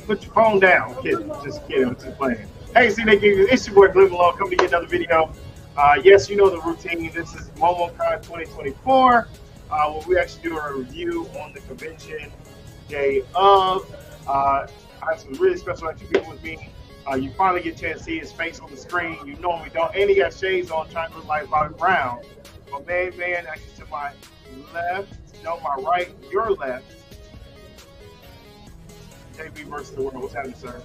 Put your phone down. Kidding. Just kidding. I'm just playing. Hey, it's your boy Glenn Malone coming to get another video. Yes, you know the routine. This is Momocon 2024. Where we actually do a review on the convention day of. I have some really special extra people with me. You finally get a chance to see his face on the screen. You normally don't. And he got shades on, trying to look like Bobby Brown. But man, actually to my left, no, my right, your left. JB versus the world. What's happening, sir?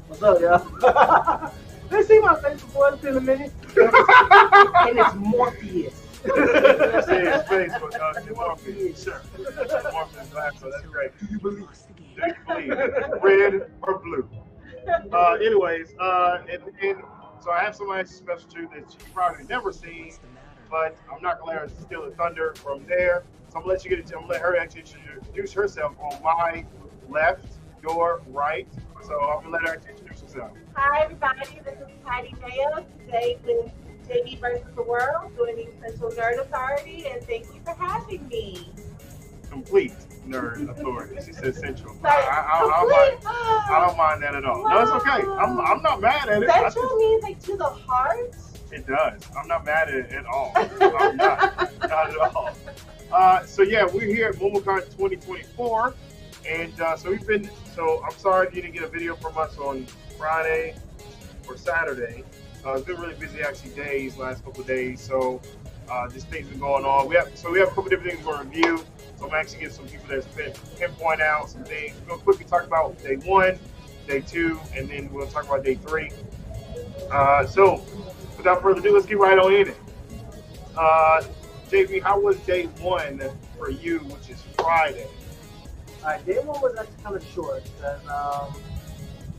What's up, y'all? They see my face before. It's been a minute. And it's Morpheus. That's his face, but it's Morpheus. Sure. Morpheus glass, so that's great. Do you believe? Do you believe? Red or blue? Anyways, and so I have somebody special too that you probably never seen, but I'm not gonna let her steal the thunder from there. So I'm gonna let her actually introduce herself on my left, your right. So I'm gonna let her actually introduce herself. Hi everybody, this is Heidi Mayo. Today with JB versus the World, joining Central Nerd Authority, and thank you for having me. Complete nerd authority. She said Central. Sorry, I don't mind that at all. Wow. No, it's okay. I'm not mad at it. Central means like to the heart. It does. I'm not mad at it at all. I'm not at all. So yeah, we're here at Momocon 2024, and so I'm sorry if you didn't get a video from us on Friday or Saturday. It's been really busy actually last couple of days. So this thing's been going on. We have a couple different things we're going to review. So I'm actually getting some people that's been pinpoint out some things. We'll quickly talk about day 1, day 2, and then we'll talk about day 3. So without further ado, let's get right on in it. JB, how was day 1 for you, which is Friday? Day 1 was actually kind of short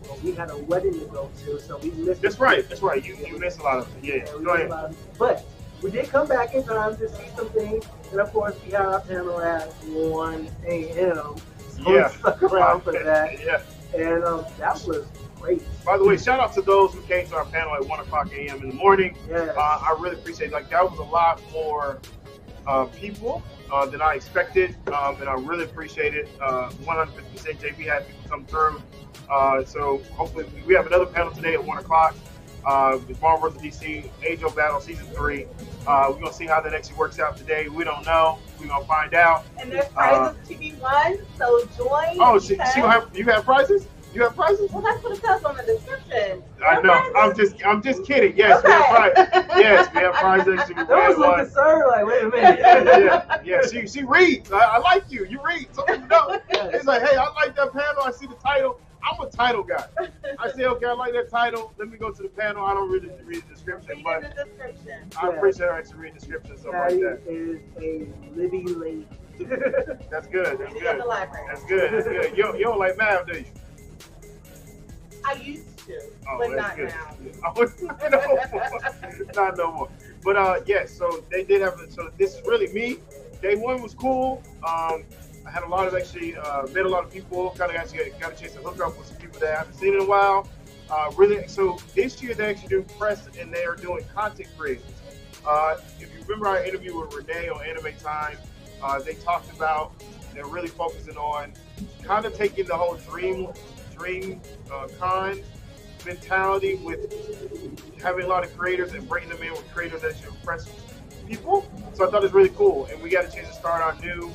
because we had a wedding to go to, so we missed. That's right. You missed a lot of it. Yeah. Go ahead. But we did come back in time to see some things, and of course we had our panel at 1 a.m. So we stuck around for that. Yeah. And that was great. By the way, shout out to those who came to our panel at 1 o'clock a.m. in the morning. Yeah. I really appreciate it. Like, that was a lot more people than I expected, and I really appreciate it. 100% JB had people come through. So hopefully we have another panel today at 1 o'clock. With Marvel vs. DC, Age of Battle Season 3. We're going to see how that actually works out today. We don't know. We're going to find out. And there's prizes to be won, so join. Oh, you have prizes? You have prizes? Well, that's what it says on the description. I know. I'm just kidding. Yes, okay. We have prizes. Yes, we have prizes. That was so concerned. Like, wait a minute. Yeah. She reads. I like you. You read. Some people don't. It's like, hey, I like that panel. I see the title. I'm a title guy. I say, okay, I like that title. Let me go to the panel. I don't really read the description, but I appreciate her actually reading the description. Stuff like that. Is a living lady. That's good. That's good. In the library. That's good. You don't like math, do you? I used to, but not good. now. Not no more. But yes, so they did have. So this is really me. Day 1 was cool. I had a lot of met a lot of people. Kind of actually got a chance to hook up with some people that I haven't seen in a while. Really, so this year they actually do press and they are doing content creators. If you remember our interview with Renee on Anime Time, they talked about they're really focusing on kind of taking the whole dream con mentality with having a lot of creators and bringing them in with creators that should impress people. So I thought it was really cool, and we got a chance to start our new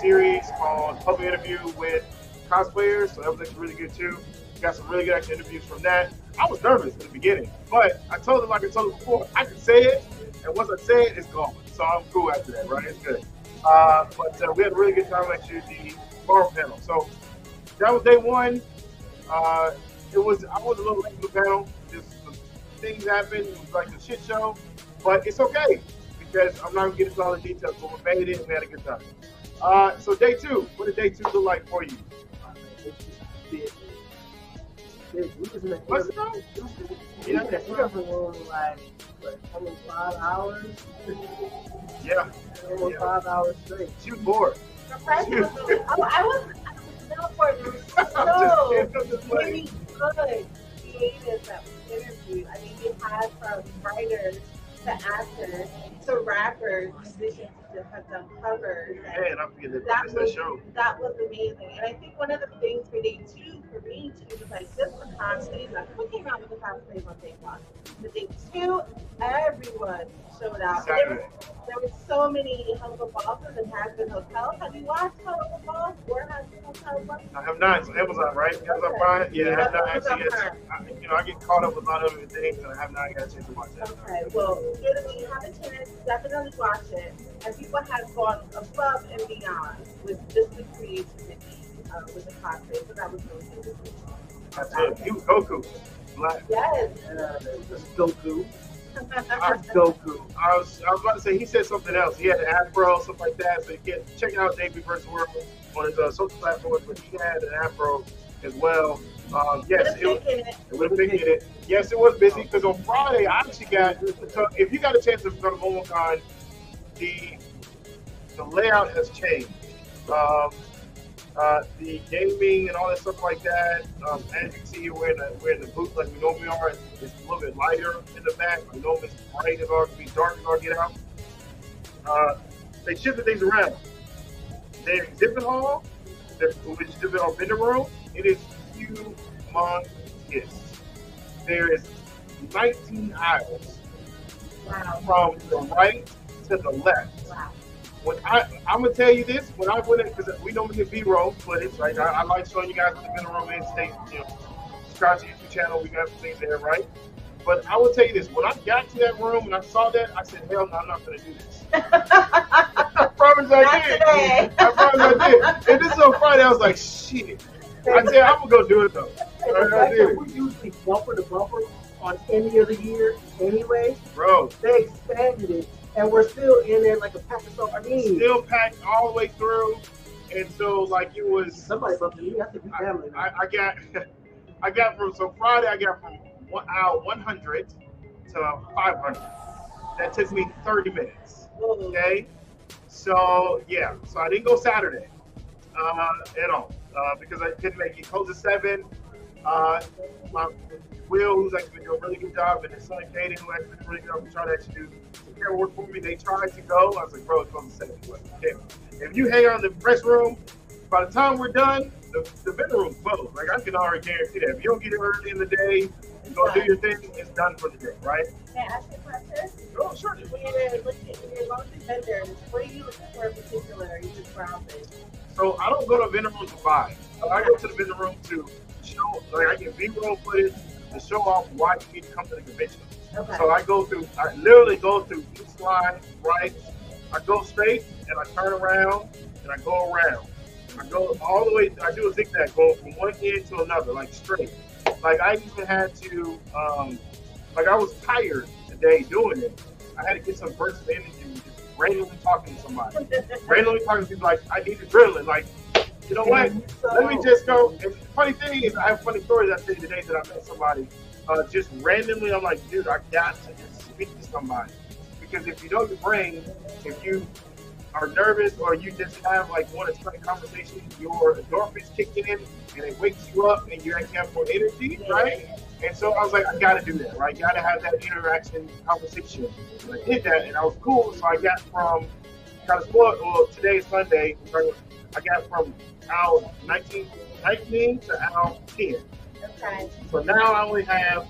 series called Public Interview with Cosplayers. So that was actually really good too. We got some really good interviews from that. I was nervous in the beginning, but I told him like I told him before, I can say it, and once I say it, it's gone. So I'm cool after that, right? It's good. But we had a really good time at the farm panel. So that was day one. Uh, I was a little late to the panel. Just some things happened. It was like a shit show, but it's okay because I'm not gonna get into all the details. But we made it and we had a good time. So day two, what did day two look like for you? What's it called? Yeah, we got the room like almost 5 hours. Yeah. Almost 5 hours straight. She was bored. The press was really, I was no for there was so many good creatives that we interviewed. I mean, we had from writers to actors to rappers, musicians that have done covers. Man, I forget that show. That was amazing. And I think one of the things for day two, for me too, was like just the cosplays. Like, who came out with the cosplays on day one? The day two, everyone showed out. Exactly. There were so many Hungry Bosses and Has-Been Hotels. Have you watched Hungry Boss or Has-Been Hotels? I have not. It's Amazon, right? Amazon Prime? Yeah, I have not actually yet. I get caught up with a lot of other things and I have not got a chance to watch that. Okay, well, when you have a chance, definitely watch it. And people have gone above and beyond with just the creativity with the cosplay. So that was really good. That's it. He was Goku. Black. Yes. Goku. Goku. I was about to say he said something else. He had an afro, something like that. So you can check out David vs. World on his social platforms. But he had an afro as well. Yes, it was big in it. Yes, it was busy because on Friday I actually got. So if you got a chance to go to Momocon, the layout has changed. The gaming and all that stuff like that. As you can see, we're in the booth like we normally are. It's a little bit lighter in the back. We know it's bright as all, be dark as all get out. They shifted things around. The exhibit hall, which is our vendor room, it is humongous. There is 19 aisles from the right to the left. Wow. When I'm gonna tell you this, when I went in, because we normally get B-roll footage, right? I like showing you guys what the vendor room is. Stay, subscribe to the YouTube channel. We got some things there, right? But I will tell you this: when I got to that room and I saw that, I said, "Hell no, I'm not gonna do this." I promise I did. Today. I promise I did. And this is on Friday. I was like, "Shit." I said, "I'm gonna go do it though." I did. We usually bumper to bumper on any other year anyway. Bro, they expanded it. And we're still in there like a pack of sardines. Still packed all the way through, and so like it was. Somebody bumped me. I think we family. I got from Friday. I got from aisle 100 to 500. That took me 30 minutes. Okay, so yeah, so I didn't go Saturday at all because I couldn't make it. Close at 7. My Will, who's actually been doing a really good job, and his son Kaden, who actually been really good job, trying to actually do some care work for me. They tried to go. I was like, bro, it's going to 7. Okay. If you hang out in the press room, by the time we're done, the vendor room's closed. Like, I can already guarantee that. If you don't get it early in the day, you go do your thing, it's done for the day, right? Can I ask you a question? Oh, sure. When you're going to vendors, what are you looking for in particular? Are you just browsing? So I don't go to vendor room to buy. I go to the vendor room to show, like I get B-roll footage to show off why you need to come to the convention. Okay. So I literally go through each line, right? I go straight and I turn around and I go around. I go all the way, I do a zigzag, go from one end to another, like straight. Like I even had to, like I was tired today doing it. I had to get some bursts of energy just randomly talking to somebody. Randomly talking to people like, I need adrenaline. Like, you know what? Let me just go. And the funny thing is, I have funny stories I tell you today that I met somebody. Just randomly, I'm like, dude, I got to just speak to somebody. Because if you know your brain, if you are nervous or you just have like want to start a conversation, your endorphins kicking in and it wakes you up and you actually have more energy, right? And so I was like, I got to do that, right? Got to have that interaction, conversation. And I did that and I was cool. So I got from kind of spoiled. Well, today is Sunday. I got from aisle 19 to aisle 10. Okay. So now I only have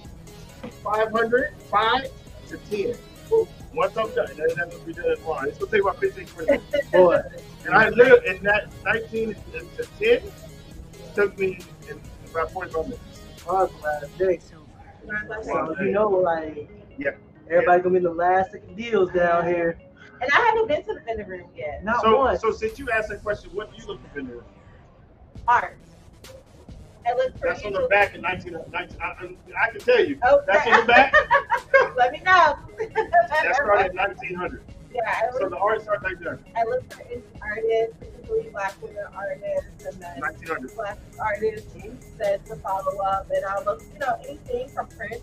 500, 5 to 10. Once I'm done, that doesn't be done tomorrow. It's gonna take about 15, 20 minutes. Boy. And I live in that 19 to 10 took me in about 45 minutes. I was glad today. So you know, like Yeah. everybody gonna be the last second deals down here. And I haven't been to the vending room yet. Not So, once. so since you asked that question, what do you look for in there? Art. I look for That's on the back in 19. I can tell you. Okay. That's on the back. Let me know. That started in 1900. Yeah. So the art starts like that. I look for indie artists, particularly Black women artists, and then 1900. Black artists said to follow up. And I'll look, anything from print,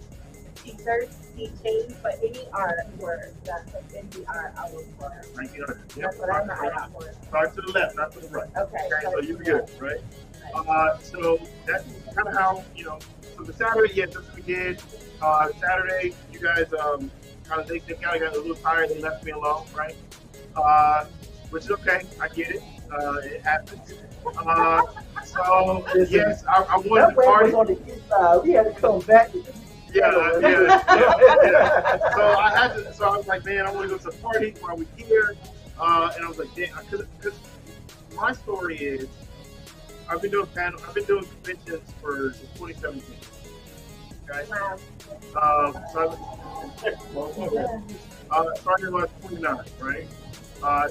t-shirts, keychains, but any artwork that's like indie art, I look for. 1900. Yep. That's what I'm eye out for. Start to the left, not to the right. Okay. So you're good, right? So that's kind of how, so the Saturday, yes, that's what we did. Saturday, you guys, they kind of got a little tired. They left me alone, right? Which is okay. I get it. It happens. So, yes, I wanted to party. Was on the east side. We had to come back. Yeah. So I was like, man, I want to go to a party while we're here. And I was like, damn, because my story is, I've been doing conventions for since 2017. Okay. Wow. Started when I was 29, right? I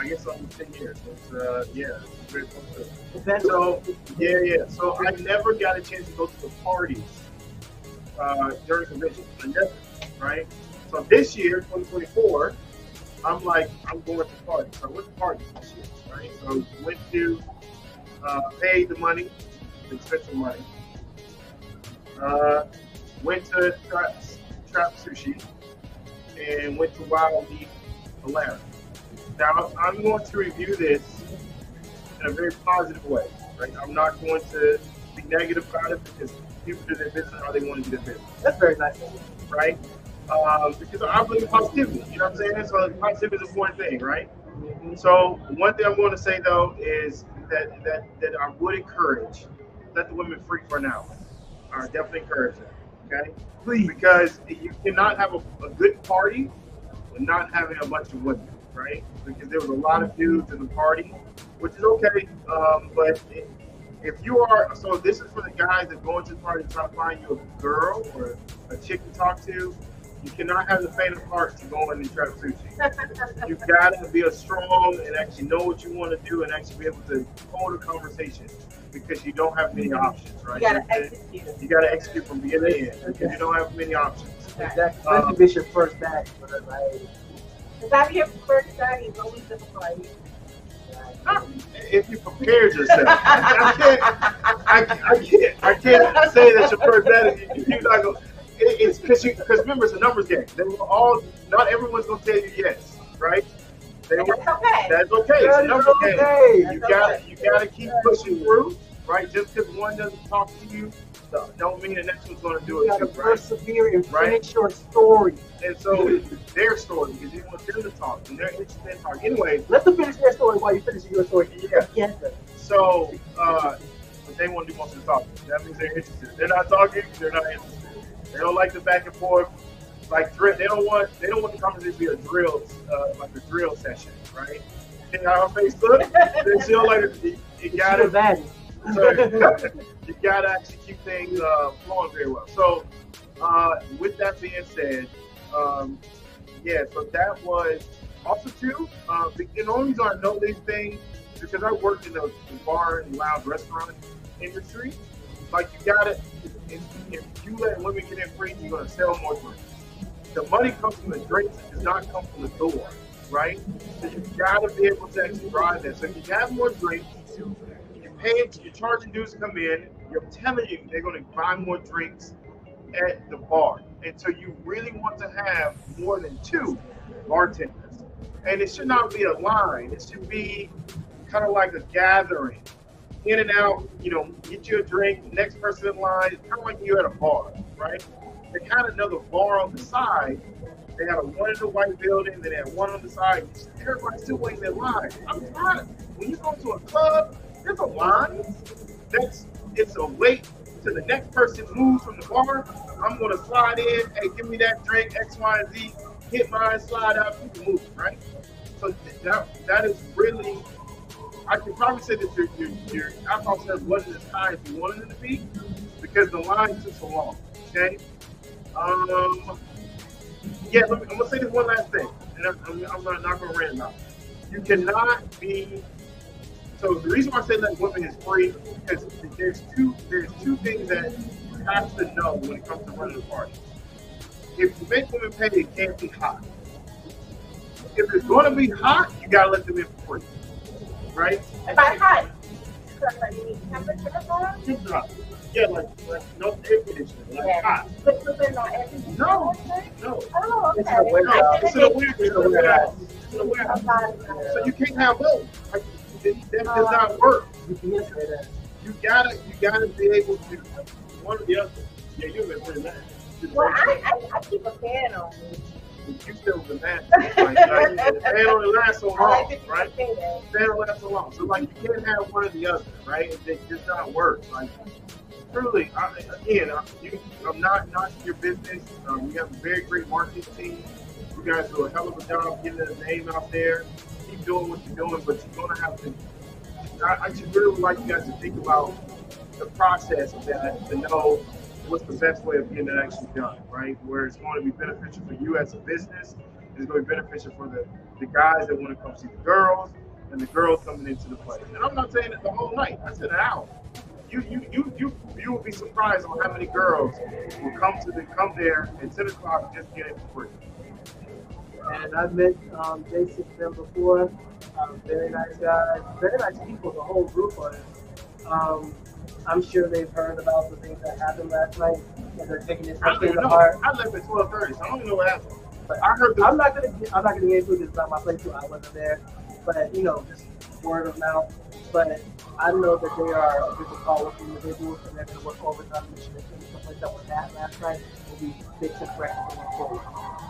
guess almost 10 years. So it's very fun. So yeah. So I never got a chance to go to the parties during convention. I never, right? So this year, 2024, I'm like, I'm going to parties. So I went to parties this year, right? So went to paid the money, the expensive money. Went to Trap Sushi and went to Wild Meat Atlanta. Now I'm going to review this in a very positive way, right? I'm not going to be negative about it because people do their business how they want to do their business. That's very nice, right? Because I believe in positivity. You know what I'm saying? So positivity is an important thing, right? So one thing I'm going to say though is that I would encourage let the women free for now. I definitely encourage that. Okay, please, because you cannot have a good party with not having a bunch of women, right? Because there was a lot of dudes in the party, which is okay. But if you are, so this is for the guys that go into the party and try to find you a girl or a chick to talk to. You cannot have the faint of heart to go in and try to sushi. You've got to be a strong and actually know what you want to do and actually be able to hold a conversation because you don't have many options, right? You got to execute. You got to execute from beginning to end because you don't have many options. Exactly. Especially if it's your first batch. Because I'm here for first time, it's always difficult. If you prepared yourself, I can't say that your first batch. You're not going. It's because remember it's a numbers game. Not everyone's gonna tell you yes, right? That's okay. That's okay. It's a numbers game. You gotta keep pushing through, right? Just because one doesn't talk to you, don't mean the next one's gonna do it. You gotta too, right? persevere and finish your story. And so their story, because you want them to talk, and they're interested in talking. Anyway, let them finish their story while you finish your story. Yeah. So, but they want to do most of the talking. That means they're interested. If they're not talking, they're not interested. They don't like the back and forth, like drill. They don't want the conversation to be a drill, like a drill session, right? You know how her face look? They feel like you gotta. You gotta actually keep things flowing very well. So, with that being said, so that was also too. The only reason I know these things is because I worked in the bar and lounge restaurant industry. Like you gotta. If you let women get in free, you're going to sell more drinks. The money comes from the drinks, it does not come from the door, right? So you've got to be able to actually drive that. So if you have more drinks, you're charging dudes to come in, you're telling you they're going to buy more drinks at the bar. And so you really want to have more than 2 bartenders. And it should not be a line. It should be kind of like a gathering. In and out, get you a drink, next person in line. It's kind of like you're at a bar, right? They had another bar on the side. They had one in the white building, then they had one on the side. Everybody's still waiting in line. I'm tired. When you go to a club, there's a line. It's a wait till the next person moves from the bar. I'm going to slide in. Hey, give me that drink, X, Y, and Z. Hit mine, slide out, keep moving, right? So that is really. I can probably say that your alcohol sales wasn't as high as you wanted it to be because the line took so long. Okay, Um, yeah, I'm gonna say this one last thing, and I'm not gonna rant now. You cannot be. So the reason why I say that women is free because there's two things that you have to know when it comes to running a party. If you make women pay, it can't be hot. If it's gonna be hot, you gotta let them in for free, right? And by hot, like you need temperature for it? No. Yeah, like no air conditioning, like hot. But there's no air conditioning? No, no. Oh, It's okay. in a warehouse. It's in a warehouse. It's in a warehouse. It's in a warehouse. Okay. So you can't have both. Like, that does not work. You can say that. You gotta be able to one or the other. Yeah, you've been pretty mad. Well, I keep a fan on me. You still been mad. Like, the fan only lasts so I like long, to right? say that. Fan only lasts so long. So like you can't have one or the other, right? It does not work. Like truly, I'm not knocking your business. We have a very great marketing team. You guys do a hell of a job getting the name out there. Keep doing what you're doing, but you're gonna have to. I just really would like you guys to think about the process of that to know what's the best way of getting it actually done, right? Where it's going to be beneficial for you as a business, it's going to be beneficial for the guys that want to come see the girls, and the girls coming into the place. And I'm not saying it the whole night. I said an hour. You will be surprised on how many girls will come there at 10 o'clock just to get it for free. And I've met Jason them before. Very nice guys, very nice people. The whole group of them. I'm sure they've heard about the things that happened last night, and they're taking this I don't to even the know. heart. I left at 12:30, so I don't even know what happened. But I heard I'm not gonna get into it. It's not my place. So I wasn't there. But just word of mouth. But I know that they are a different call with individuals, and they're gonna work overtime to make sure that stuff like that was that last night will be fixed and corrected going forward.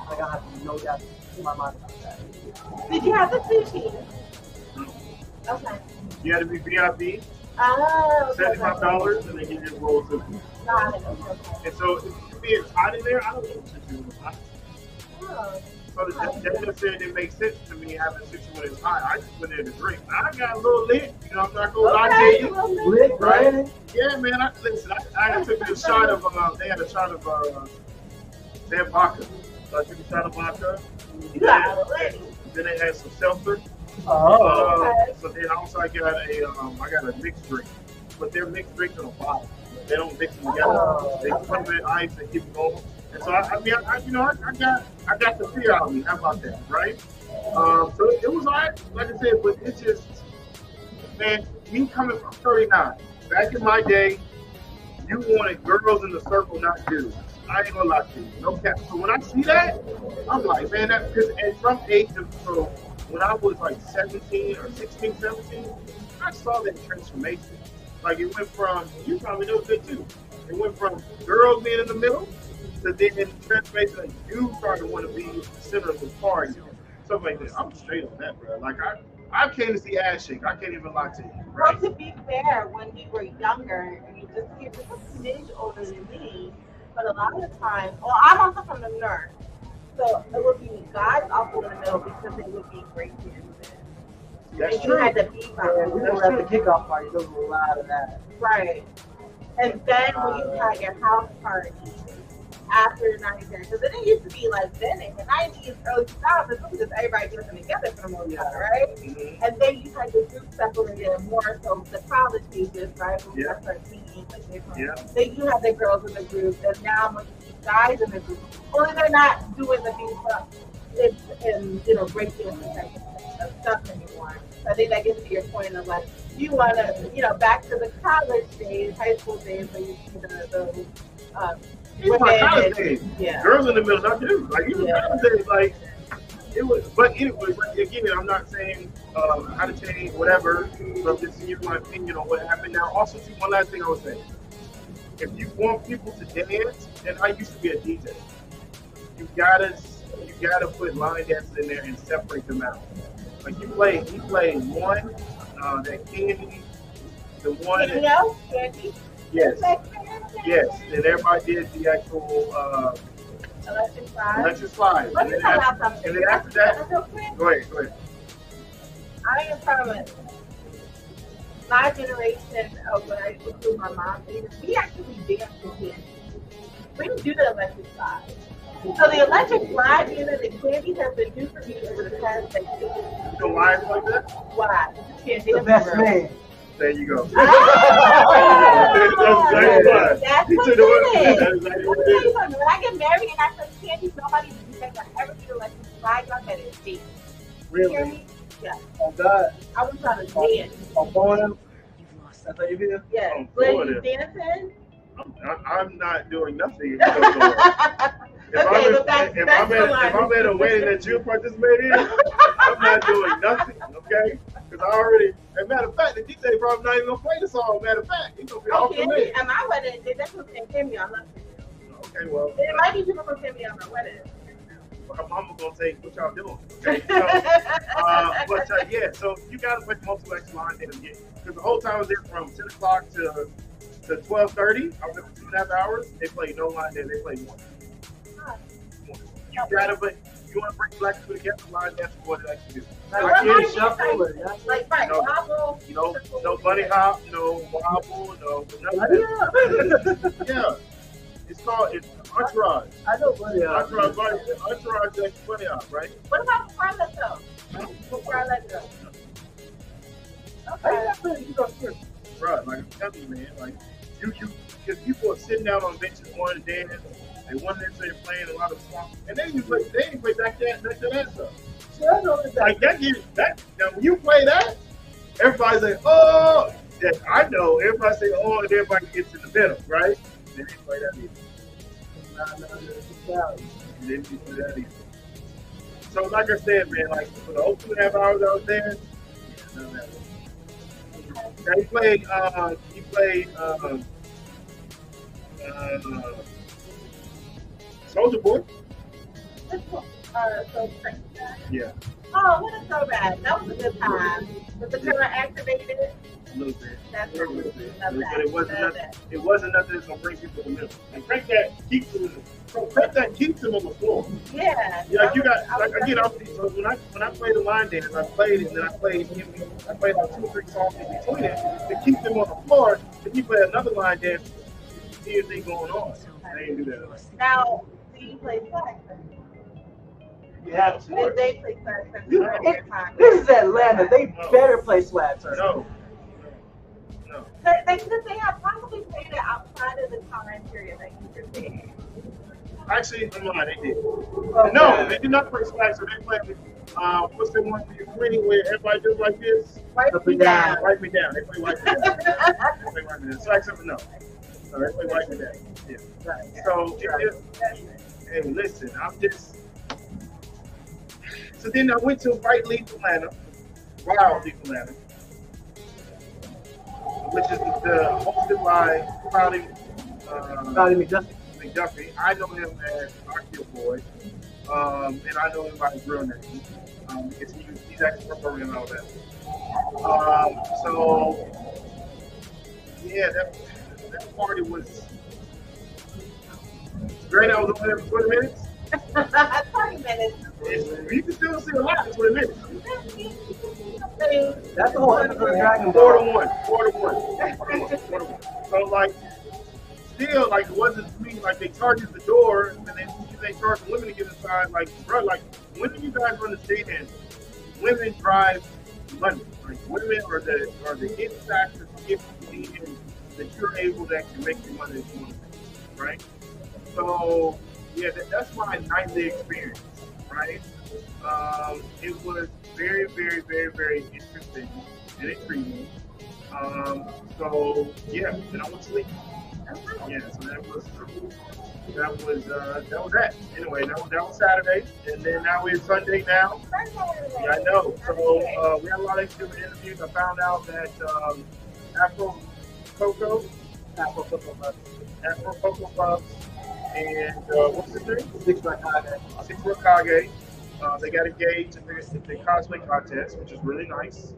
Like I have no doubt in my mind about that. Did you have the sushi? Okay. you had to be VIP, Oh, okay. $75, and they give you a roll of food. Got it. Okay. And so, if being hot in there, I don't know what to do. Oh. So that just said it makes sense to me having a situation when it's hot. I just went there to drink. I got a little lit, I'm not gonna lie Okay, to you. well, Lit, Right? right? Yeah, man. I took a shot of. They had a shot of their vodka. So I took a shot of vodka. you got it ready. Then they had some seltzer. Oh. So then also I got a mixed drink, but they're mixed drinks in a bottle. They don't mix them together. Oh. They put them in ice and keep it going. And so I got the fear out of me. How about that, right? So it was alright, like I said, but it's just, man, me coming from 39. Back in my day, you wanted girls in the circle, not dudes. I ain't gonna lie to you, no cap. So when I see that, I'm like, man, because from age of, so when I was like 17 or 16, 17, I saw that transformation. Like it went from, you probably know it too. It went from girls being in the middle to then transformation like you started to want to be the center of the party, stuff like that. I'm straight on that, bro. Like I came to see ass shake. I can't even lie to you, Well, right? to be fair, when you were younger, you you're just a smidge older than me, but a lot of the time, well, I'm also from the north, so it would be guys also in the middle because they would be great dancers. That's And you true. had to be Yeah, we from were at the kickoff party. There was a lot of that. right. And then when you had your house party after the 90s, because then it used to be like then in the 90s, early 2000s, it was just everybody dancing together for the most part, right? Mhm. And then you had the group separated more so the college ages, right? When you Yeah. start seeing English different. Yeah. Then you have the girls in the group, and now when you see guys in the group, only they're not doing the things and breakdancing type of stuff anymore. So I think that gets to your point of like you want to, back to the college days, high school days, where you see the Even my college days, yeah. girls in the middle, not dudes. Like even Yeah. college days, like it was. But anyway, again, I'm not saying how to change whatever. But I'm just giving my opinion on what happened. Now, also, too, one last thing I would say: if you want people to dance, and I used to be a DJ, you gotta put line dances in there and separate them out. Like he played one, that Candy, the one Anything that, else, Candy? yes, yes, and everybody did the actual Electric slide. electric slide. Let And me then tell y'all after, something. and then after that, Real quick, go ahead. I am from my generation of when I used to do my mom's age. We actually danced with Candy. We didn't do the electric slide. So the electric slide being in the candy has been new for me over the past like 2 years. You know why it's like that? Why? You can't The dance best for real. man. There you go. Ah! That's exactly why. That's He what said it it. is. That's exactly Let me what tell it you is. something. When I get married and I play candy, nobody you guys will ever do electric slide. Y'all better dance. You hear Really? me? Yeah. Oh God. I was trying to dance. On Florida. That's how you feel? Yeah. Oh, When Florida. you dancing. I'm not doing nothing. If Okay, I'm, but that's the if I'm at a wedding that you participate in, I'm not doing nothing, okay? Because I already, as a matter of fact, the DJ probably not even gonna play the song. Matter of fact, he's gonna be off Okay, the list. at my wedding, they definitely can't me. I love you. Okay, well, It might be people who can me on my wedding. my mama gonna say, what y'all doing? Okay, but yeah, so you gotta play multiple X line dance again. Because the whole time I was there from 10 o'clock to 12:30, I was there for 2.5 hours. They played no line dance, they played one. You gotta, but you want to bring black people together, line dance is what it actually is. Like you shuffle or that's Like, right, No. wobble, No bunny hop, no wobble, no nothing. Yeah, it's entourage. I know buddy. Entourage is bunny hop, right? What about before I let go? Before I let go. How you Okay. not playing you go first? Right, like I'm telling you, man, like you, because people are sitting down on benches wanting to dance. They want to say playing a lot of songs, and they didn't play back to that stuff. See, I know that. Like that. Now when you play that, everybody's like, oh, yeah, I know. Everybody say, oh, and everybody gets in the middle, right? They didn't play that either. They didn't do that either. So like I said, man, like for the whole 2.5 hours I was there, yeah, none of that. Now he played Soldier Boy. So crazy. Yeah, Oh, what a throwback. That was a good time. Was the camera activated? a little bit. That's A little bit. love that. But it wasn't Love nothing. that. It wasn't nothing that's gonna bring people to the middle. And crank that keeps them. So crank that keeps them on the floor. Yeah. Yeah, like you got I was like again. So when I played the line dance, I played it, and then I played like 2 or 3 songs in between it to keep them on the floor. Then you play another line dance, see anything going on. They didn't do that. Now, do you play sax? You have to. Did they play sax at You- the time? This is Atlanta. They better play swag turn. No. They have probably played it outside of the time period that you were there. Actually, I'm lying. They did. Okay. No, they did not play swag. So they played. What's the one for your queen where everybody does like this? Wipe Up me and down. down. Wipe me down. They play wipe me down. They play wipe me down. Swag something no. No, they play wipe me down. Yeah. So hey, listen, I'm just. So then I went to Right Leaf Atlanta, Wild Leaf Atlanta, which is the hosted by Cloudy Cloudy McDuffie. McDuffie. I know him as Archeo Boy, and I know him by his real name because he's actually from Birmingham and all that. So yeah, that party was great. I was over there for 20 minutes. 30 minutes. You can still see a lot in 20 minutes. That's the whole episode of Dragon 4 Ball. to 1. 4 to 1. 4 to 1. So like, still like it wasn't for me. Like they charged the door, and then they charged the women to get inside. Like, bro, like when do you guys understand? Women drive money. Like women are the hit factor to get you in that you're able to actually make the money that you want to make, right? So yeah, that's my nightly experience, right? It was very, very, very, very interesting and intriguing. So yeah, then I went to sleep. Yeah, so that was that. Anyway, that was Saturday, and then now we're Sunday now. Yeah, I know. So we had a lot of different interviews. I found out that Afro Coco Puffs, and what's his name? Six Rakage. Six Rakage. They got engaged in the cosplay contest, which is really nice.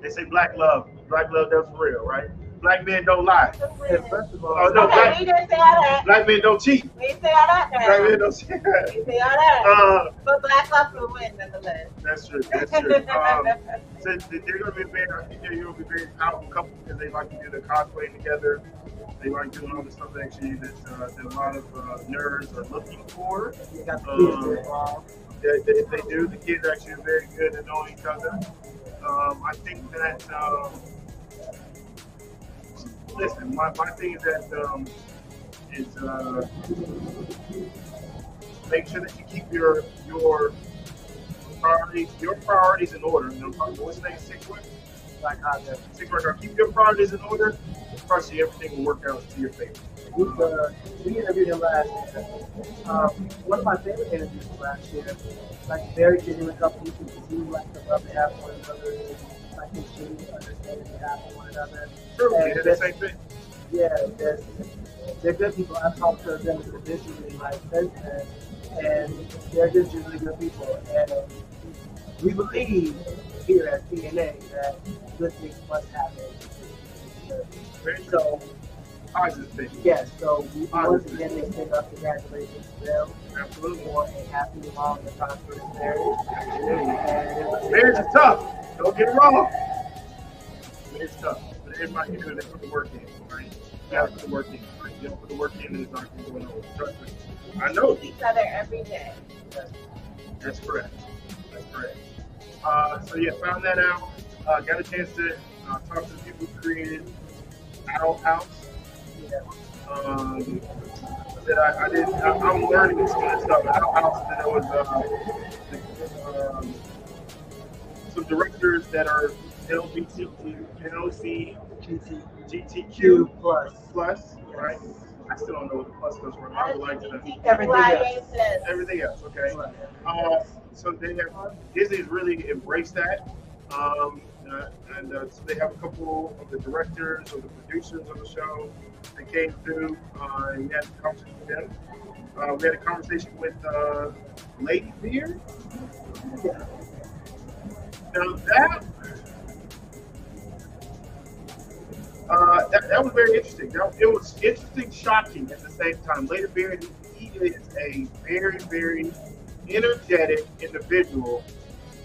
They say black love does for real, right? Black men don't lie. Yeah, first of all, Oh no, Okay, we didn't say all that. black men don't cheat. We didn't say all that. Black men Now. don't cheat. We didn't say all that. But Black Love will win nonetheless. That's true. That's true. So they're gonna be very. I think they're gonna be very powerful couple because they like to do the cosplay together. They like doing all the stuff actually that a lot of nerds are looking for. You got the kids there, They do. The kids actually are very good at knowing each other. I think that listen, my thing is that is make sure that you keep your priorities in order. You know, what's the name? like how the Six work. Keep your priorities in order. Trust you, everything will work out to your favor. we interviewed him last year. One of my favorite interviews from last year. Like very genuine couple. You can see like the love they have for one another. Like they genuinely understand they have for one another. True, And we did the same thing. yeah, they're good people. I've talked to them individually, like since then, and they're just really good people. And we believe here at DNA that good things must happen. Very true. So, Positive thing. yes, so we once again extend our congratulations to them Absolutely. for a happy, long, and prosperous marriage. Absolutely. And Marriage is tough. Don't get it wrong. It's tough. But everybody can do it. They put the work in, right? You gotta put the work in, right? You don't put the work in, and it's not going to go nowhere. Trust me. I know. Each other every day. That's correct. That's correct. So yeah, found that out. Got a chance to talk to the people who created Owl House. yeah, That I'm learning some of this stuff at Owl House. And then there was some directors that are LGBTQ plus, right? I still don't know what the plus comes from. I would like to know. Everything else, okay. So they have Disney's really embraced that, so they have a couple of the directors or the producers of the show that came through, and we had a conversation with them. We had a conversation with Lady Beard. yeah. Now that was very interesting. It was interesting, shocking at the same time. Lady Beard, he is a very, very energetic individual,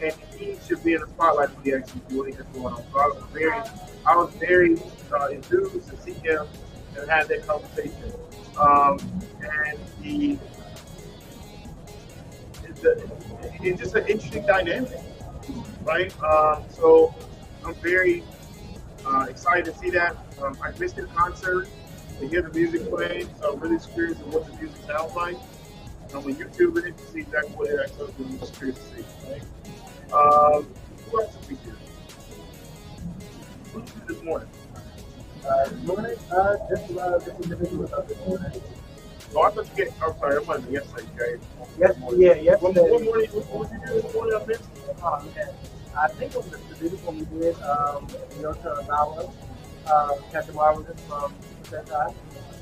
and he should be in the spotlight when he actually do what he has going on. So I was very enthused to see him and have that conversation. And it's just an interesting dynamic, right? So I'm very excited to see that. I missed the concert to hear the music playing, so I'm really curious of what the music sounds like. I'm on YouTube it to see exactly what it actually is. I'm just curious to see. Right? Who else did we do? What did we do this morning? This morning, this individual was up this morning. Oh, I thought you get. I'm sorry, I'm on yesterday, guys. Yes, yeah, yesterday. What morning? What did you do this morning? I missed. Oh, man. I think it was the biggest one we did, to Nala, Captain Marvel from that time.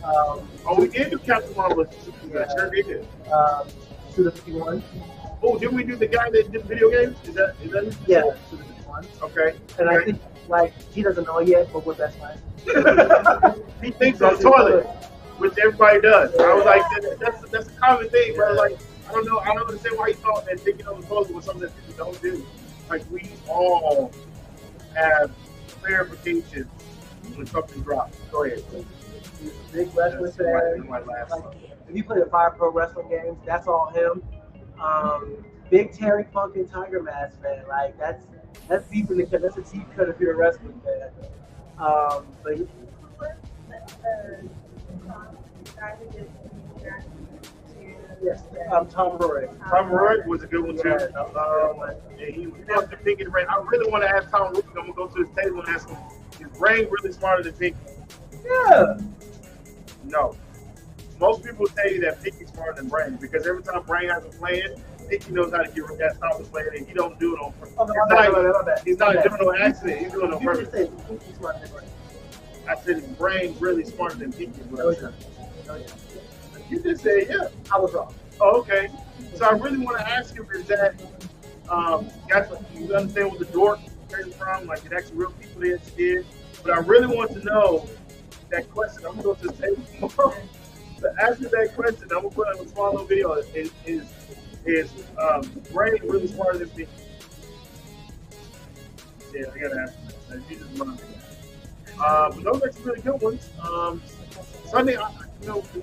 Oh, we did do Captain Marvel. Yeah. Sure did. Suda 51. Oh, did we do the guy that did video games? Is that it? Yeah, Suda 51. Okay. And I think, like, he doesn't know yet, but we're best friends. He thinks on the toilet, which everybody does. I was like, that's a common thing, but like, I don't know. I don't understand why he thought that thinking on the toilet was something that people don't do. Like, we all have clarification when something drops. Go ahead. He's a big wrestling fan. Like, if you play the Fire Pro Wrestling games, that's all him. Big Terry Funk and Tiger Mask fan. Like, that's deep in the cut. That's a deep cut if you're a wrestling fan. But yes, Tom Roy. Tom Roy was a good one too. He was the Pinky Ray. I really want to ask Tom Roy. I'm gonna go to his table and ask him. Is Brain really smarter than Pinky? Yeah. No. Most people tell you that Pinky's smarter than Brain because every time Brain has a plan, Pinky knows how to get that stop the plan, and he don't do it on purpose. He's not doing it on accident. He's doing it on purpose. Pinky's smarter than Brain. I said his Brain really smarter than Pinky. Oh, yeah. You just said yeah. I was wrong. Oh, okay. So I really want to ask you is that guys, you understand what the dork came from? Like it actually real people that did. But I really want to know that question. I'm gonna go to the table tomorrow to ask you that question. I'm gonna put on a small little video. Is Brain really smarter than Pinky? Yeah, I gotta ask you that. You just remind me. But those are actually really good ones. Sunday, it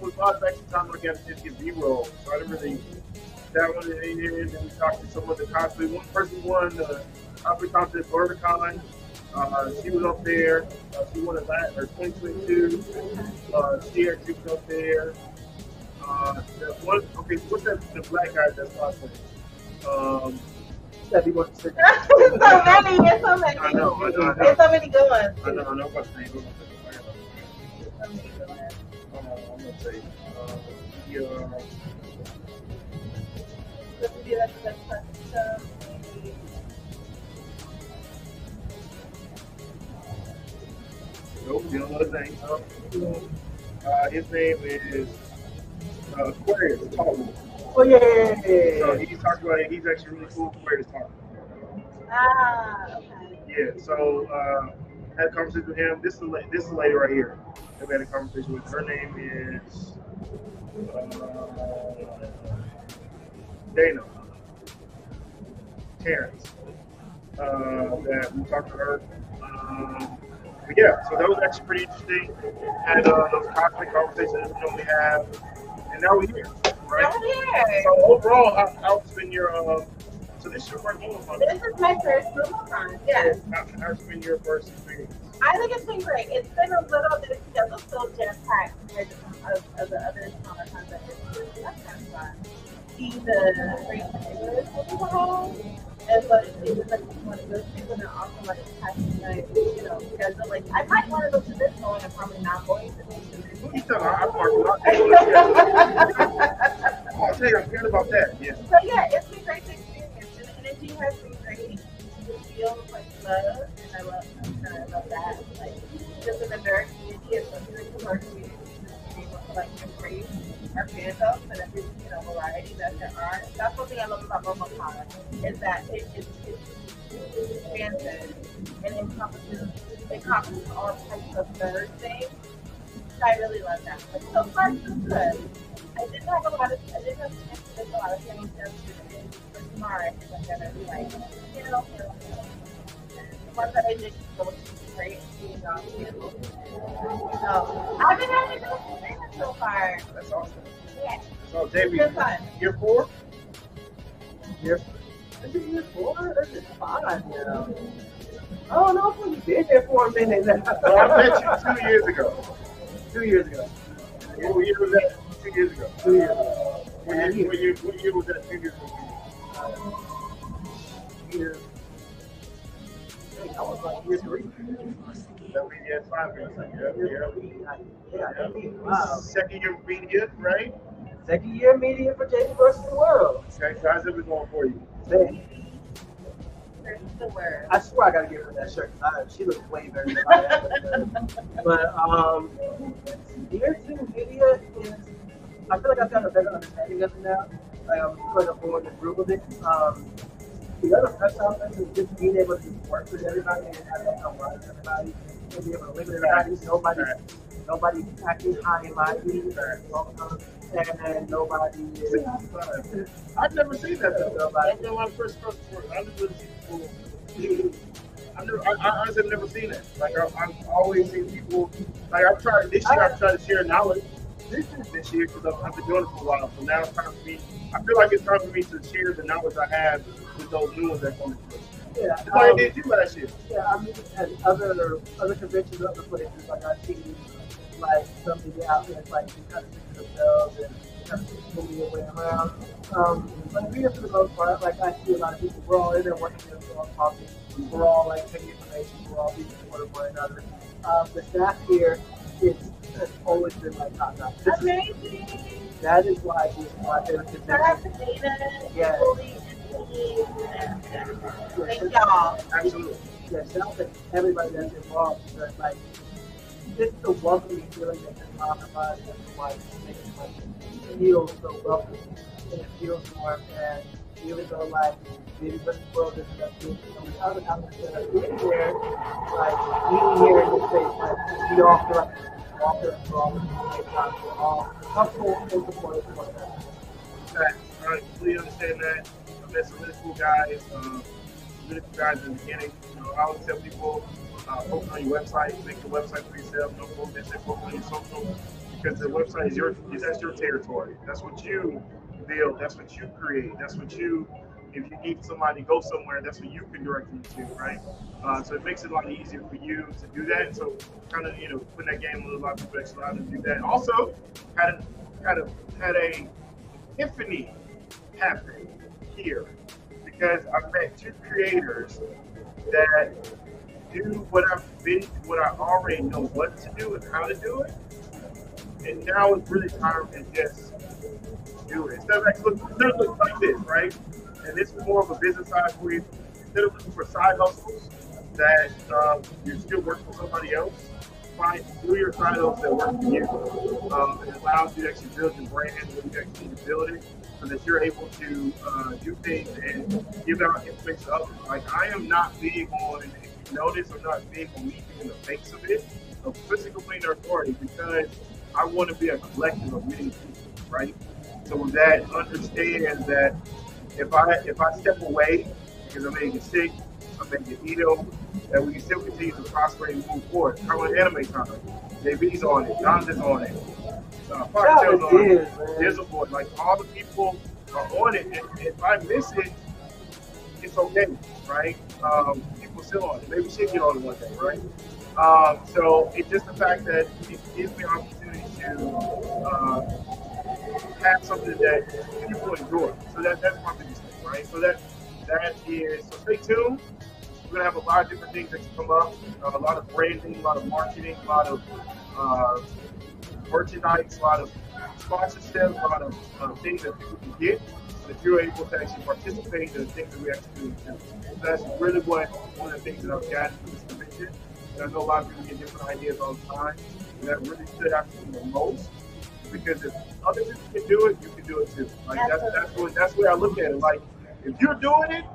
was a lot of extra time I got to just get B-roll, so I didn't really that one in here. And then we talked to some of the cosplay. One person won the cosplay contest, Burgercon. She was up there. She won it last, or 2022. She actually was up there. The one, okay, so what's that? The black guy that's cosplaying. That'd be more specific. There's so many. There's so many. I know. There's so many good ones. I know what's the name. There's so many good ones. I'm gonna say. The, Let's do that for the custom. nope, you don't know his name. His name is Aquarius Talk. Oh yeah. So he's talking about it. He's actually really cool. Aquarius Talk. Ah, okay. Yeah. So had a conversation with him. This is the lady right here that we had a conversation with. Her name is Dana Terrence. That we talked to her. But yeah, so that was actually pretty interesting. Had those cosmic conversations we normally have, and now we're here, right? I'm here. So overall, how's been your so this is your first Momocon? This is my first Momocon. Yes. How's been your first experience? I think it's been great. It's been a little bit still jam packed compared to of the other smaller cons that that's kind of fun. See the great neighbors people home. And but it was like one of those people that also like passing like, schedule like I might want to go to this one and probably not going to this. What you talking about? I'm I'll tell you, I forgot about that. Yeah. So yeah, it's been great to experience. And the energy has been great. It feels like love, and I love that. Like just in the nerd community, especially the nerd community, just being able to like embrace our fandom and every variety that there are. That's one thing I love about Momocon is that it's expansive and encompasses all types of nerd things. I really love that. But so far so good. I didn't have a chance to do a lot of things yesterday. But tomorrow I think I'm gonna be like, the ones that I did go to great being on candles. So I've been having a good experience so far. That's awesome. Yeah. So Davey, Good fun. year 4? Year. Is it year 4? Or is it 5 now? I don't know if we've been there for a minute now. Well, I met you 2 years ago. 2 years ago. What year was that? 2 years ago. 2 years ago. What year was that 2 years ago? Year. I was like year 3. That we had 5 years. Yeah. Wow. Second year media, right? Second year media for Jamie versus the World. Okay, so how's it been going for you? Man, There's the word. I swear I gotta give her that shirt. She looks way better than I am. But year 2 media is. I feel like I've got a better understanding of it now. Like I'm kind of more in the groove of it. The other press conference is just being able to work with everybody and have that camaraderie with everybody and be able to live with everybody. Nobody acting high and mighty and nobody is. I've never seen that though. I've done a lot of press before. I've never seen people. I honestly have never seen it. Like I've always seen people. Like I've tried this year. I've tried to share knowledge. This year because I've been doing it for a while. So now it's time for me. I feel like it's time for me to share the knowledge I have with those new ones that come into it. Yeah, That's why I did you last year. Yeah, I mean, at other conventions, other places, like I see, like some media outlets, like they kind of think of themselves and kind of pull me away around. But media, for the most part, like I see a lot of people. We're all in there working together, we're all talking, we're all like taking information, we're all being supportive of one another. The staff here has always been like top notch. Amazing. That is why this is my favorite convention. Shout out to Dana, Yeah. Julie, and Steve, and thank y'all. Absolutely. Yeah, shout out to everybody that's involved because like it's the welcoming feeling that this mom provides and why it's making like feels so welcoming and it feels warm and even though like maybe the world is not doing some other outlets that are doing there, like being here in this space, like we all feel like we're all feeling we're all at the same time, we're all comfortable and supportive of one another. I completely understand that. I met some really cool guys. Really cool guys in the beginning. I always tell people focus on your website, make the website for yourself. Don't focus on your social because the website that's your territory. That's what you build. That's what you create. That's what you. If you need somebody to go somewhere, that's what you can direct them to, right? So it makes it a lot easier for you to do that. So kind of putting that game a lot of people actually allowed to do that. Also, had a, had a epiphany happen here because I met two creators that do what I already know what to do and how to do it, and now it's really time to just do it. Instead of look like this, right? And this is more of a business side for you. Instead of looking for side hustles that you're still working for somebody else, do your side hustles that work for you. It allows you to actually build your brand when you actually need to build it, so that you're able to do things and give out information to others. Like I am not big on, if you notice, I'm not big on me being the face of it, of physical clean authority, because I want to be a collective of many people, right? So that understand that if I step away because I may get sick, I may get ill, that we can still continue to prosper and move forward. Kind of like anime time. JB's on it, Jonathan's on it, Parktail's on it, there's a boy. Like all the people are on it, and if I miss it, it's okay, right? People still on it. Maybe we should get on it one day, right? So it's just the fact that it gives me an opportunity to have something that people enjoy. So that's my biggest thing, right? So that is, so stay tuned. We're gonna have a lot of different things that come up, a lot of branding, a lot of marketing, a lot of merchandise, a lot of sponsorship, a lot of things that people can get, that you're able to actually participate in the things that we actually do. So that's really one of the things that I've gotten from this convention. And I know a lot of people get different ideas all the time, and that really stood out to me the most. Because if other people can do it, you can do it too. Like that's where I look at it. Like if you're doing it,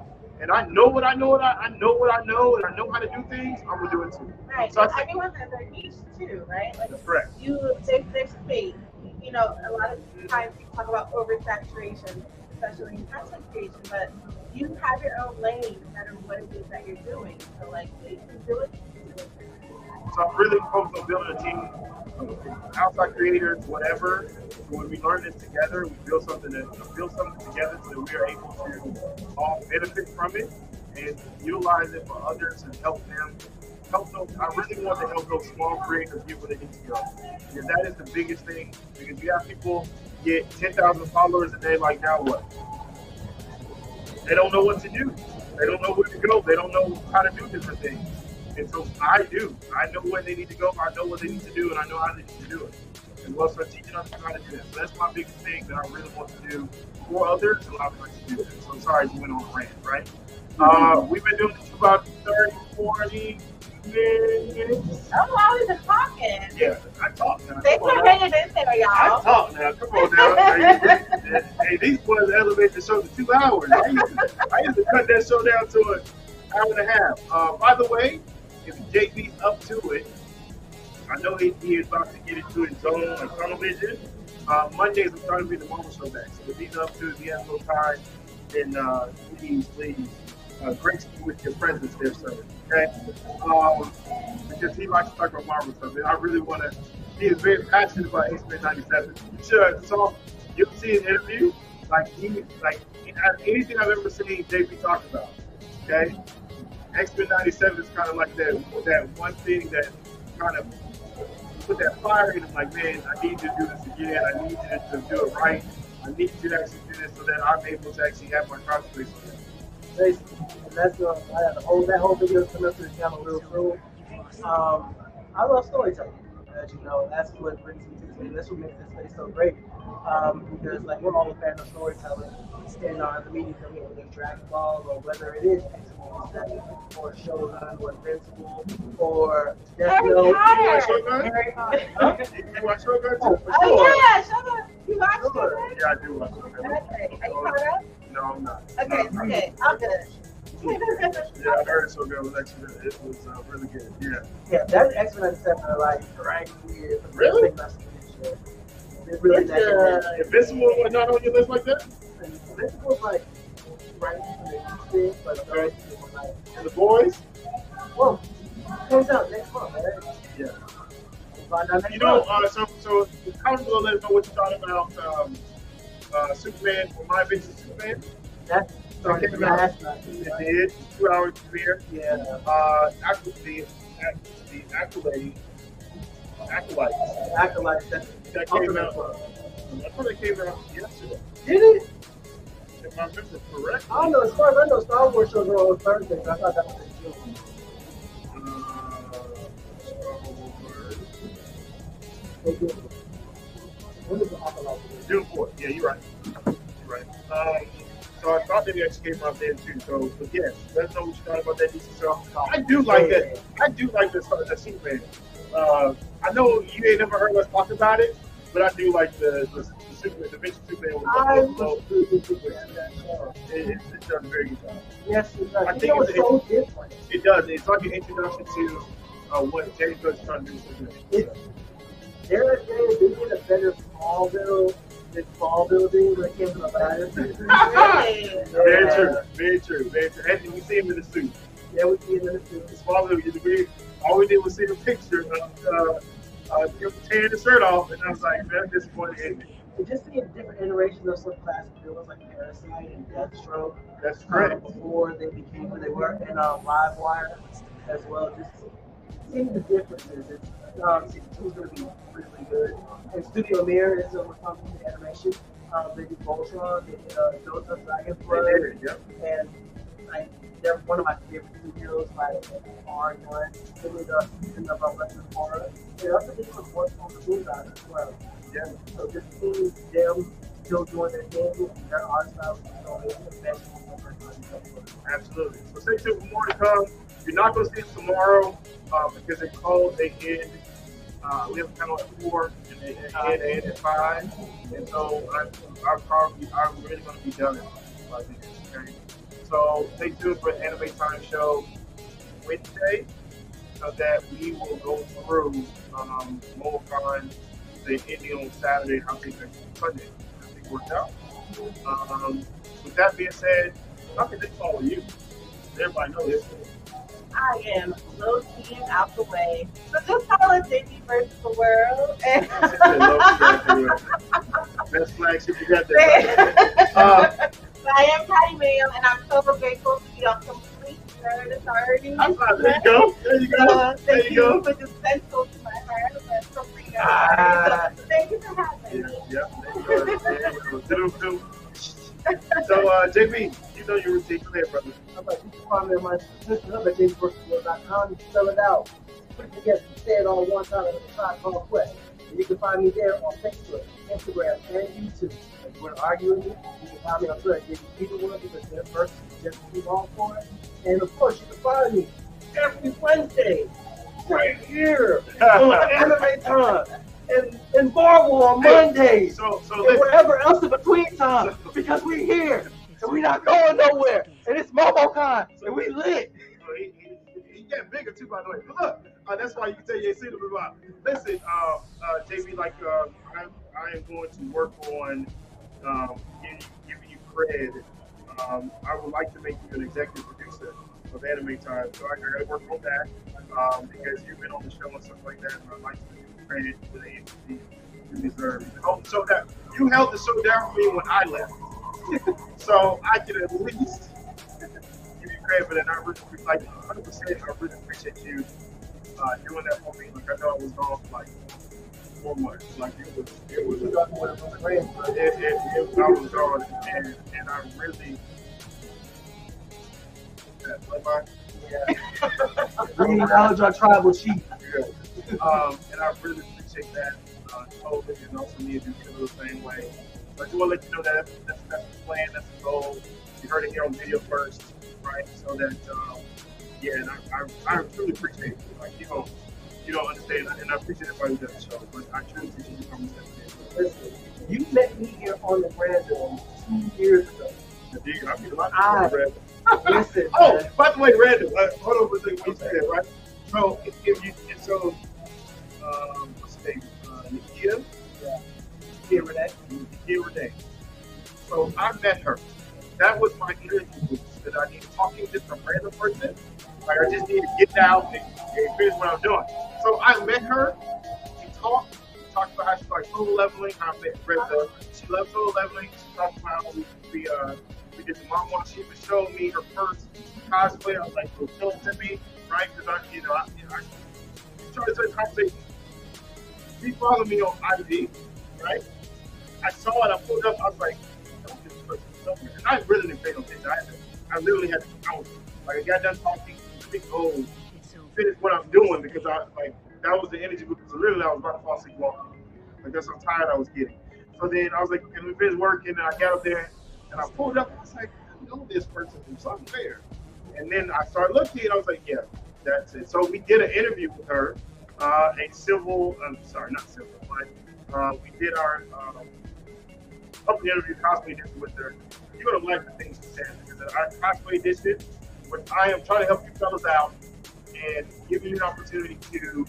and I know what I know, and I know what I know, and I know how to do things, I'm gonna do it too. Right. So everyone has their niche too, right? Like that's correct. There's space. You know, a lot of times people talk about oversaturation, especially in content creation, but you have your own lane no matter what it is that you're doing. So like, you can do it. So I'm really focused on building a team outside creators, whatever. When we learn this together, we build something together so that we are able to all benefit from it and utilize it for others and help them. I really want to help those small creators get where they need to go. Because that is the biggest thing. Because you have people get 10,000 followers and they're like, now what? They don't know what to do. They don't know where to go. They don't know how to do different things. And so I do. I know where they need to go. I know what they need to do, and I know how they need to do it. And we'll start teaching others how to do that. So that's my biggest thing that I really want to do for others, and allow them to do that. So I'm sorry you went on a rant, right? We've been doing this for about 30, 40 minutes. Oh, I was just talking. Yeah, I talk now. They put rated in there, y'all. I talk now. Come on now. Hey, these boys elevated the show to 2 hours. I used to cut that show down to an hour and a half. By the way, if JB's up to it, I know he is about to get into his zone and tunnel vision. Mondays I'm trying to be the Momocon show back. So if he's up to it, he has a little time, then please grace me with your presence there, sir. Okay? Because he likes to talk about Marvel stuff, and I really want to. He is very passionate about X-Men '97. You should. So you'll see his interview. Anything I've ever seen JB talk about. Okay? X-Men '97 is kind of like that one thing that kind of put that fire in him, like, man, I need you to do this again. I need you to do it right. I need you to actually do this so that I'm able to actually have my concentration on it. Basically, and that's that whole video is coming up to the channel real soon. I love storytelling. As you know, that's what brings me to this space. That's what makes this space so great. Because like we're all a fan of storytelling, and the media that we have, whether it's Dragon Ball or whether it is X-Men or Shogun or Invincible or Death Note. Harry Potter. You watch Shogun too? Oh yeah, Shogun. You watched it? Yeah, I do watch Shogun. Okay. Are you caught up? No, I'm not. Okay. I'm good. Yeah, I heard Shogun was actually really good. Yeah. Yeah, that X-Men '97 are like dragging me. Really? It's really that. Invincible was not on your list like that? Invincible was like right from the thing, but okay. And the boys? Well, Comes out next month, man. Yeah. We'll find out You next know, month. so the comments will let us know what you thought about Superman or My Adventures Superman. That That started came out. last night. It Right? did 2 hours premiere. Yeah. The acolytes Acolyte that that came Ultimate out. Club. I thought it came out yesterday, Did it? if I remember correctly. I don't know. As far as I know, Star Wars shows are on Thursdays. I thought that was in June. Star Wars. They do. When is the Acolyte? June 4th. Yeah, you're right. You're right. So I thought that it actually came out then too. So, but yes, let us know what you thought about that DC show. I do like that. I do like the Superman. I know you ain't never heard us talk about it, but I do like the Superman, the Vince Superman with I the was really big fan of that show. it does a very good job. Yes, it does. I It think was it's- so different. It does. It's like an introduction to what James Gunn's trying to do with Superman. They did a better Smallville than Smallville did when it came to the latter. Really? Very true. Very true. Very true. And we see him in the suit. Yeah, we see it in the suit. His father, all we did was see the picture of him tearing the shirt off, and I was like, man, I'm disappointed in it. We just see a different iteration of some classic villains like Parasite and Deathstroke. That's correct. Before they became who they were, and Livewire as well. Just seeing the differences. Season 2 is going to be really good. And Studio Mirror is responsible for the animation. They did Voltron, they did Joseph Dragonfly, Yep. and they're one of my favorite studios, like R1. They did a season of Western Horror. They also did some work on the Moonlight as well. Yeah. So just seeing them still doing their thing, their art style is so amazing, especially Absolutely. So stay tuned for more to come. You're not going to see it tomorrow because they called, they end. We have a panel at 4 and they end at 5. And so I'm really going to be done by then. Okay. So stay tuned for the Anime Time Show Wednesday so that we will go through Momocon, the ending on Saturday, I think that's Sunday. I think it worked out. With that being said, how can they follow you? Everybody know this. I am low key and out the way. So just call it JB versus the world. Best flagship you got there. I am Patty Mayo, and I'm so grateful to be on complete nerd authority. There you go. There you go. There Thank you go. for the central to my heart. But complete nerd authority. So thank you for having me. Yeah, there you go. So, JB, you know your routine. Clear, brother. I'm like, you can find me on my sister number, JameWorksWorld.com. You can spell it out. Put it together, say it all one time at a time, called Quest. And you can find me there on Facebook, Instagram, and YouTube. If you want to argue with me, you can find me on Twitter. Give me either one because they're first, just too long for it. And of course, you can find me every Wednesday, right here, on Anime Time. And Marvel on Mondays. So And listen. whatever else in between time, because we here and we not going nowhere. And it's Momocon and we lit. He getting bigger too, by the way. But look, that's why you can tell you ain't seen him in a while. Listen, JB, like I am going to work on giving you cred. I would like to make you an executive producer of Anime Time, so I got to work on that because you've been on the show and stuff like that, and I'd like to give you credit for the entity you deserve. So that you held the show down for me when I left, so I can at least give you credit for that. I really, like 100%. I really appreciate you doing that for me. Like I know I was gone for like 4 months. Like it was. I was gone, and I really. We acknowledge our tribal chief. Yeah. And I really appreciate that. Totally, and also me to feel the same way. But I do want to let you know that that's the plan, that's the goal. You heard it here on video first, right? So that, yeah, and I truly appreciate it. Like you don't understand, and I appreciate everybody who does the show, but I truly appreciate you coming to Listen, you met me here on the random 2 years ago. I mean, a lot of people Listen, Oh, man. by the way, Randall, hold on for a second. What you said, right? So, what's the name? Nikita? Yeah. Here, Renee. Nikita Renee. So, I met her. That was my interview booth. that I needed talking to just a random person. Like I just needed to get down and finish what I'm doing. So I met her. We talked about how she started solo leveling. How I met Brenda. She loves solo leveling. She talked about how we did the Momocon. She even showed me her first cosplay. I was like, show it to me, right? Because I started a conversation. She followed me on IG, right? I saw it. I pulled up. I was like, don't this person somewhere. And I really didn't pay no attention. I literally had to count. Like I got done talking. I think, finish what I'm doing because that was the energy because literally I was about to fall asleep walking. Like that's how tired I was getting. So then I was like, okay, let me finish working. And I got up there and I pulled up. And I was like, I know this person from somewhere. And then I started looking and I was like, yeah, that's it. So we did an interview with her, not civil, but we did our public interview cosplay edition with her. You're gonna like the things she said because our cosplay edition, but I am trying to help you fellas out and give you an opportunity to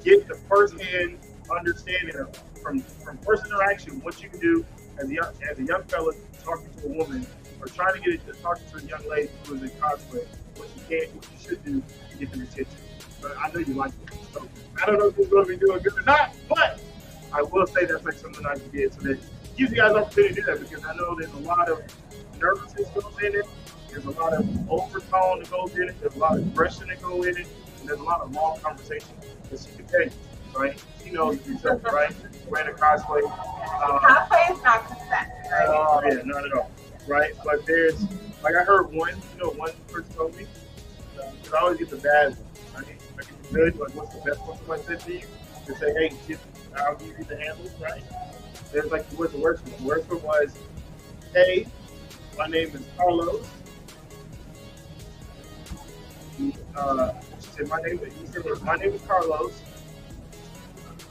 get the first-hand understanding of from first interaction what you can do as a young fella talking to a woman or trying to get it to talking to a young lady who is in cosplay, what you can, what you should do to get them attention. But I know you like it. So I don't know if it's going to be doing good or not, but I will say that's like something I did. So that gives you guys an opportunity to do that because I know there's a lot of nervousness goes in it. There's a lot of overtone that goes in it. There's a lot of aggression that goes in it. And there's a lot of long conversation that she can tell you, right? She knows herself, right? Wearing a cosplay. Cosplay is not consent, right? Oh, yeah, not at all, right? But there's, like I heard one person told me, because I always get the bad one. I get the good, like what's the best one somebody said to you? They say, hey, I'll give you the handles, right? There's like, what's the worst one? The worst one was, hey, my name is Carlos. She said, my name is Carlos.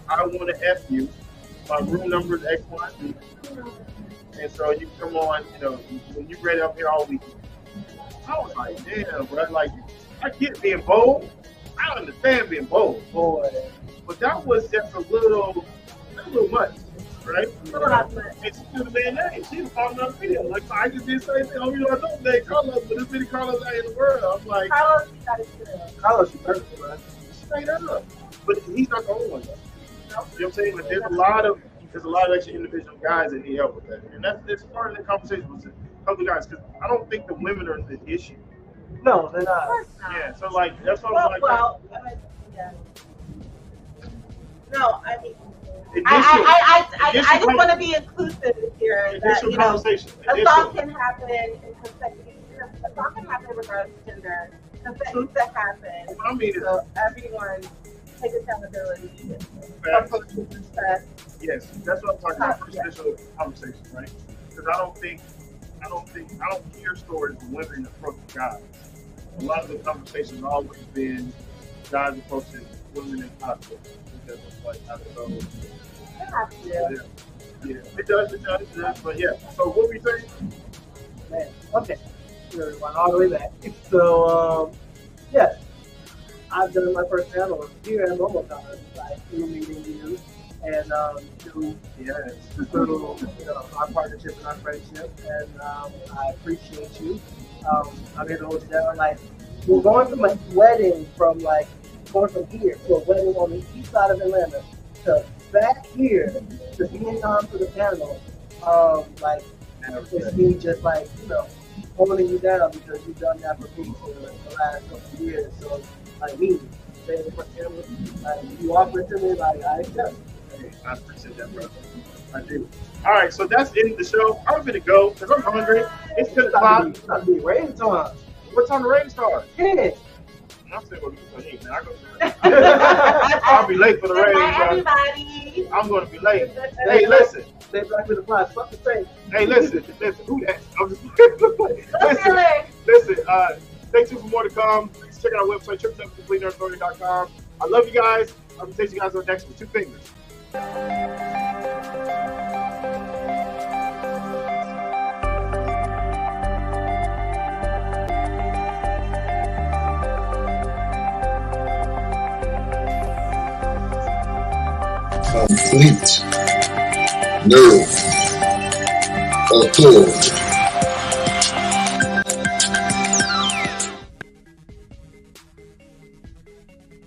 I want to F you. My room number is X, Y, Z. And so you come on, when you ready up here all week. I was like, damn, bro. Like, I get being bold. I understand being bold. Boy. But that was just a little much, right? And she knew the man's name. She was calling out video. Like, I just did the same thing. Oh, I know the name Carlos, but there's many Carlos out in the world. I'm like, Carlos, you got it. Carlos, you perfect, man. Straight up. But he's not the only one, though. You know what I'm saying? But there's a lot of actually individual guys that need help with that. And that's part of the conversation with a couple of guys, because I don't think the women are the issue. No, they're not. Yeah, so like, that's what I'm like. Yeah. No, I mean, I just want to be inclusive here. Initial conversation. Assault can happen in consecutive. Assault can happen regardless of gender. Things that happen. What I mean is, so everyone take accountability. Approach with respect. Yes, that's what I'm talking about. First initial conversation, right? Because I don't hear stories of women approaching guys. A lot of the conversations have always been guys approaching women in hospitals. Because of like how it goes. Yeah. It does. But yeah. So what we saying? Man, okay. Sure, went all the way back. So, yes, I've done my first panel here at Momocon, like meeting you and through our partnership and our friendship, and I appreciate you. I'm here to hold you down. Like, we're going from a wedding going from here to a wedding on the east side of Atlanta to back here to being on for the panel. It's me just holding you down because you've done that for me for the last couple of years. So, me, saying it for camera, you offer it to me, I accept. Hey, I appreciate that, brother. I do. All right, so that's the end of the show. I'm going to go because I'm hungry. It's 10 o'clock. It's not be rain time. What time the rain starts? 10. I'm saying what you eat, man. I'll be late for the rain. Everybody. I'm going to be late. Hey, listen. Stay black with the flies. Fuck the face. Hey, listen. Who that? I'm just listen. Stay tuned for more to come. Please check out our website, www.completenerdaughter.com. I love you guys. I'm going to take you guys on next with 2 fingers. Complete Nerd Authority.